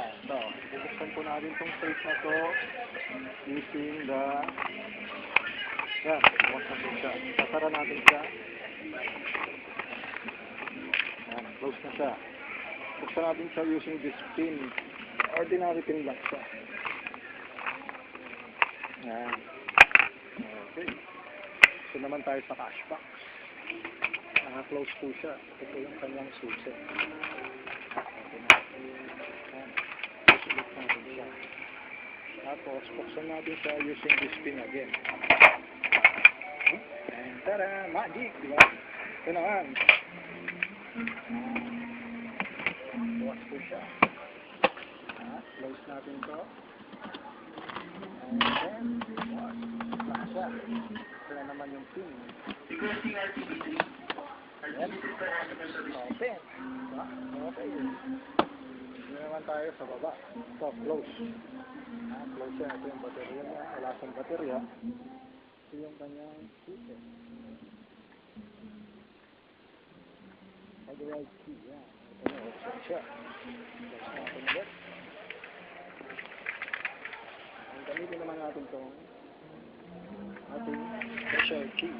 Yan. So, bubuksan po natin itong safe na to using the... Yan, bukas na po siya. Sasara natin siya. Yan, close na siya. Buksan natin siya using this pin. Ordinary pin lang siya. Yan. Okay. So naman tayo sa cash box. Naka-close po siya. Ito yung kanyang susi. Okay na. Yan. Susulit natin siya. Tapos, buksan natin siya using this pin again. And tara! Magic! Diba? Ito naman. Bukas po siya. Close natin ito. And then, bukas. Bukas siya. Ito na naman yung pin. Ayan. Open. Diba? Okay. Hindi naman tayo sa baba. Ito, close. Close siya. Ito yung baterya niya. Wala siyang baterya. Ito yung kanyang susi. Right key. Yan. Ito na. Open siya. Close natin ulit. Gamitin naman natin itong ating pressure key.